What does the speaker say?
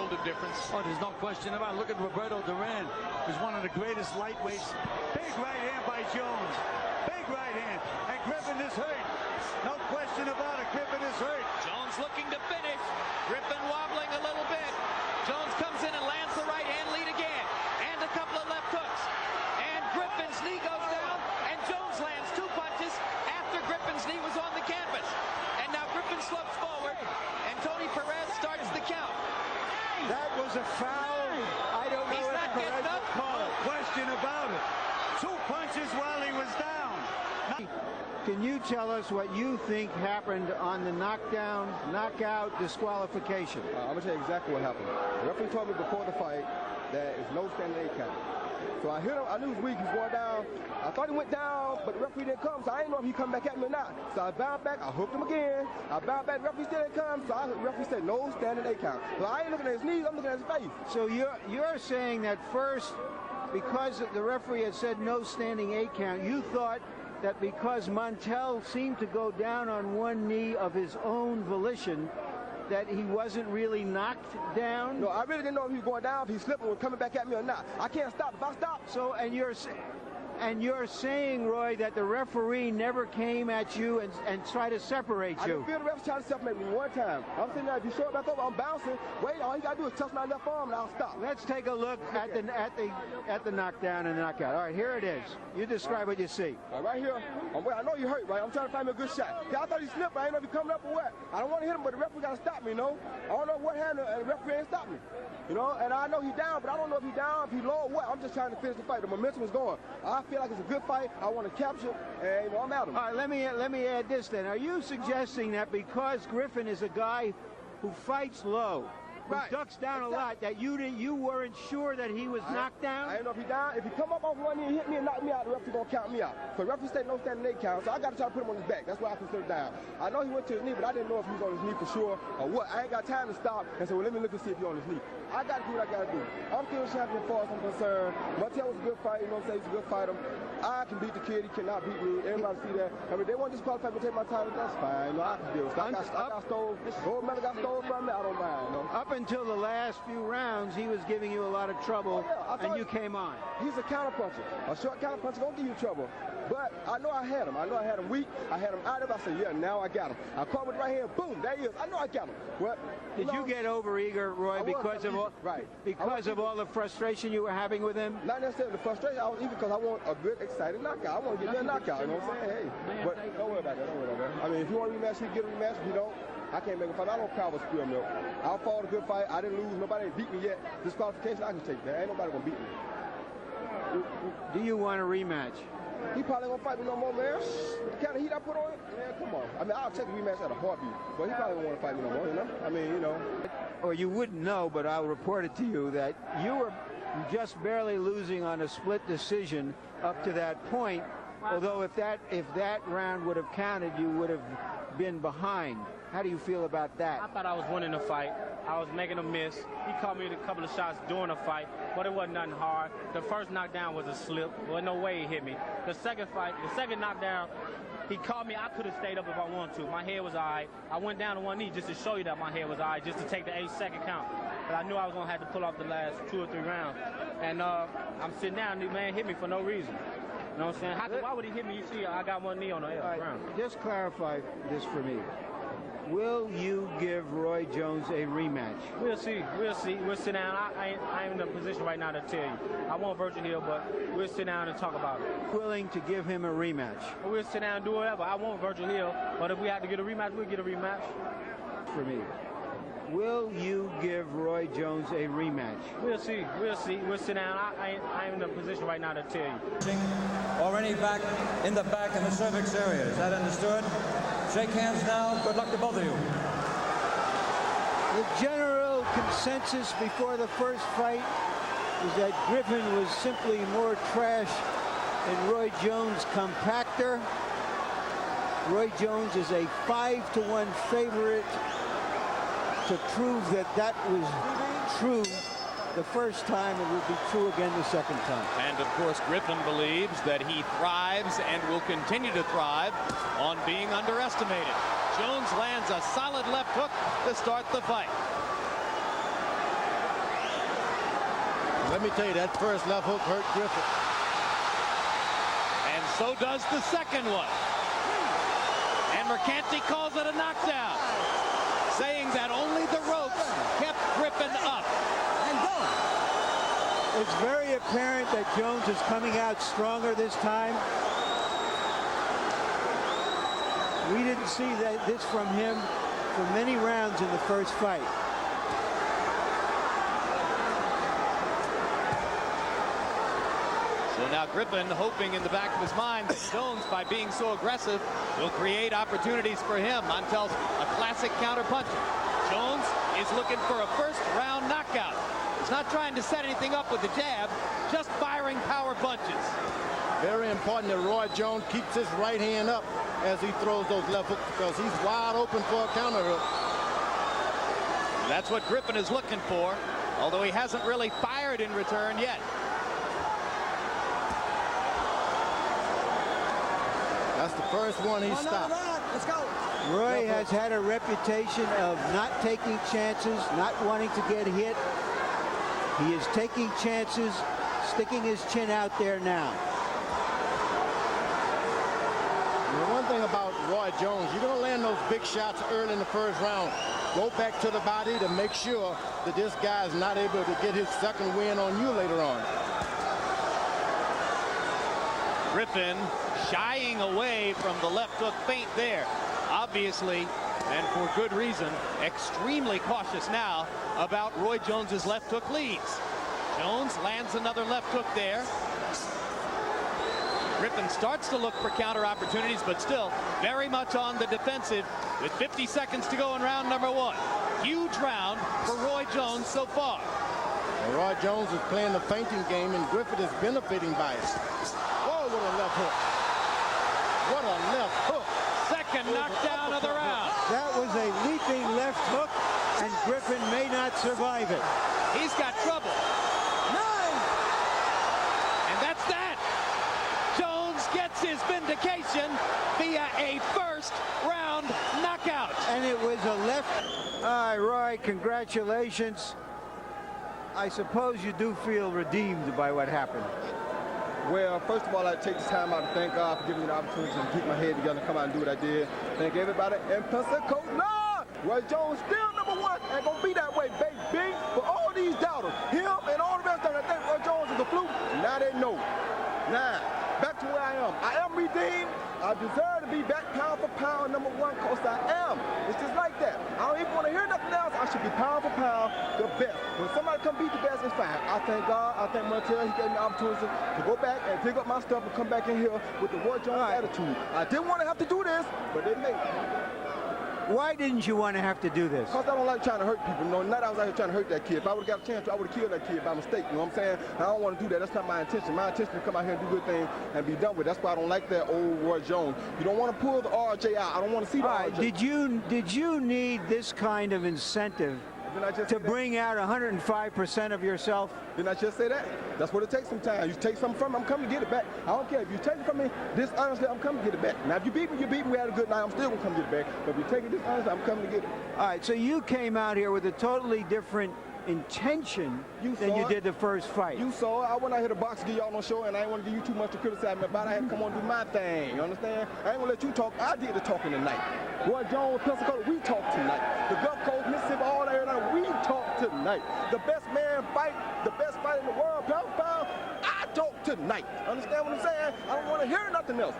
world of difference. Oh, there's no question about it. Look at Roberto Duran, who's one of the greatest lightweights. Big right hand by Jones. Big right hand. And Griffin is hurt. No question about it. Griffin is hurt. Jones looking to finish. Griffin wobbling a little bit. Jones comes in and lands the right hand lead again. And a couple of left hooks. And Griffin's knee goes down. And Jones lands 2 punches after Griffin's knee was on the canvas. And now Griffin slopes forward. And Tony Perez starts the count. That was a foul. I don't know He's if not Perez getting up. would call it. Question about it. 2 punches while he was down. Can you tell us what you think happened on the knockdown, knockout, disqualification? I'm going to tell you exactly what happened. The referee told me before the fight that it's no standing 8 count. So I hit him. I knew he was weak. He was going down. I thought he went down, but the referee didn't come, so I didn't know if he come back at me or not. So I bounced back. I hooked him again. I bounced back. The referee still didn't come, so the referee said no standing 8 count. So I ain't looking at his knees. I'm looking at his face. So you're saying that first, because the referee had said no standing 8 count, you thought that because Montell seemed to go down on one knee of his own volition, that he wasn't really knocked down? No, I really didn't know if he was going down, if he slipped or was coming back at me or not. I can't stop. If I stop. So, and you're saying, Roy, that the referee never came at you and tried to separate I you? didn't feel the referee trying to separate me one time. I'm sitting there. If you show it back over, I'm bouncing. Wait, all you got to do is touch my left arm and I'll stop. Let's take a look at the knockdown and the knockout. All right, here it is. You describe what you see. Right here. I know you hurt, right? I'm trying to find me a good shot. I thought he slipped, but I didn't know if he coming up or what. I don't want to hit him, but the referee got to stop me, you know? I don't know what happened, and the referee ain't stopped me. You know, and I know he's down, but I don't know if he's down, if he's low or what. I'm just trying to finish the fight. The momentum is going. I feel like it's a good fight. I want to capture, and, you know, I'm at him. All right, let me add this then. Are you suggesting that because Griffin is a guy who fights low, who ducks down a lot, that you weren't sure that he was knocked down? I don't know if he down. If he come up off one knee and hit me and knock me out, the referee gonna count me out. So the referee said no standing 8 count, so I got to try to put him on his back. That's why I consider down. I know he went to his knee, but I didn't know if he was on his knee for sure or what. I ain't got time to stop and say, well, let me look and see if he's on his knee. I got to do what I got to do. I'm still champion as far as I'm concerned. Montell was a good fight, you know what I'm saying? He's a good fighter. I can beat the kid. He cannot beat me. Everybody see that. I mean, they want to disqualify me to take my title. That's fine. You know, I can deal with it. I got stolen. Gold medal got stolen from me. I don't mind. You know? Up until the last few rounds, he was giving you a lot of trouble, and you came on. He's a counterpuncher. A short counterpuncher gonna give you trouble. But I know I had him. I know I had him weak. I had him out of it. I said, yeah, now I got him. I caught him with the right hand. Boom, there he is. I know I got him. What? Did you get overeager, Roy, because of all the frustration you were having with him? Not necessarily the frustration. I was eager because I want a good, exciting knockout. I want to get me a knockout. You know what I'm saying? Hey, but don't worry about that. Don't worry about that. I mean, if you want a rematch, you get a rematch. If you don't, I can't make a fight. I don't cover spill milk. I'll fall a good fight. I didn't lose. Nobody ain't beat me yet. Disqualification, I can take that. Ain't nobody gonna beat me. Do you want a rematch? He probably gonna fight me no more, man. With the kind of heat I put on it, man, come on. I mean, I'll take a rematch at a heartbeat, but he probably won't want to fight me no more, you know? I mean, you know. Or you wouldn't know, but I'll report it to you that you were just barely losing on a split decision up to that point. Although if that round would have counted, you would have been behind. How do you feel about that? I thought I was winning the fight. I was making a miss. He caught me with a couple of shots during the fight, but it wasn't nothing hard. The first knockdown was a slip. There was no way he hit me. The second knockdown, he caught me. I could have stayed up if I wanted to. My head was all right. I went down to one knee just to show you that my head was all right, just to take the 8-second count. But I knew I was going to have to pull off the last 2 or 3 rounds. And I'm sitting down, the man hit me for no reason. You know what I'm saying? Why would he hit me? You see, I got one knee on the ground. Just clarify this for me. Will you give Roy Jones a rematch? We'll see. We'll see. We'll sit down. I ain't in a position right now to tell you. I want Virgil Hill, but we'll sit down and talk about it. Willing to give him a rematch? We'll sit down and do whatever. I want Virgil Hill, but if we have to get a rematch, we'll get a rematch. For me. Will you give Roy Jones a rematch? We'll see. We'll see. We'll sit down. I ain't in a position right now to tell you. Or any back in the cervix area. Is that understood? Shake hands now. Good luck to both of you. The general consensus before the first fight is that Griffin was simply more trash than Roy Jones' compactor. Roy Jones is a 5-to-1 favorite to prove that was true the first time. It will be true again the second time. And of course, Griffin believes that he thrives and will continue to thrive on being underestimated. Jones lands a solid left hook to start the fight. Let me tell you, that first left hook hurt Griffin. And so does the second one. And Mercanti calls it a knockdown, saying that only the ropes kept Griffin up. It's very apparent that Jones is coming out stronger this time. We didn't see this from him for many rounds in the first fight. So now Griffin hoping in the back of his mind that Jones, by being so aggressive, will create opportunities for him. Montell's a classic counter-puncher. Jones is looking for a first-round knockout. He's not trying to set anything up with the jab, just firing power punches. Very important that Roy Jones keeps his right hand up as he throws those left hooks, because he's wide open for a counter hook. That's what Griffin is looking for, although he hasn't really fired in return yet. That's the first one he stopped. Let's go. Roy has had a reputation of not taking chances, not wanting to get hit. He is taking chances, sticking his chin out there now. The one thing about Roy Jones, you're going to land those big shots early in the first round. Go back to the body to make sure that this guy is not able to get his second win on you later on. Griffin shying away from the left hook feint there. Obviously, and for good reason, extremely cautious now about Roy Jones's left hook leads. Jones lands another left hook there. Griffin starts to look for counter opportunities, but still very much on the defensive with 50 seconds to go in round number one. Huge round for Roy Jones so far. Well, Roy Jones is playing the feinting game, and Griffin is benefiting by it. Whoa, what a left hook. What a left hook. Second knockdown of the round. That was a leaping left hook, and Griffin may not survive it. He's got trouble. And that's that. Jones gets his vindication via a first round knockout. And it was a left. All right, Roy, congratulations. I suppose you do feel redeemed by what happened. Well, first of all, I'd take this time out to thank God for giving me the opportunity to keep my head together and come out and do what I did. Thank everybody in Pensacola. Roy Jones still number one. Ain't gonna be that way, baby. For all these doubters, him and all the rest of them that think Roy Jones is a fluke, now they know. Now, back to where I am. I am redeemed. I deserve to be back pound for pound number one, because I am. It's just like that. I don't even want to hear nothing else. I should be pound for pound the best. When somebody come beat the best, it's fine. I thank God. I thank Montell. He gave me the opportunity to go back and pick up my stuff and come back in here with the Roy Jones attitude. I didn't want to have to do this, but they made it. Why didn't you want to have to do this? Because I don't like trying to hurt people. No, not I was out here trying to hurt that kid. If I would have got a chance to, I would have killed that kid by mistake. You know what I'm saying? I don't want to do that. That's not my intention. My intention is to come out here and do good things and be done with it. That's why I don't like that old Roy Jones. You don't want to pull the RJ out. I don't want to see the RJ. Did you need this kind of incentive to bring out 105% of yourself? Didn't I just say that? That's what it takes sometimes. You take something from me, I'm coming to get it back. I don't care. If you take it from me dishonestly, I'm coming to get it back. Now, if you beat me, we had a good night. I'm still going to come get it back. But if you take it dishonestly, I'm coming to get it. All right, so you came out here with a totally different intention than you did the first fight. You saw it. I went out here to box to give y'all no show, and I ain't want to give you too much to criticize me about. I had to come on and do my thing. You understand? I ain't going to let you talk. I did the talking tonight. Roy Jones, Pensacola, we talked tonight. The Gulf Coast, Mississippi, all that, we talked tonight. The best man fight, the best fight in the world, pound for pound, I talked tonight. Understand what I'm saying? I don't want to hear nothing else.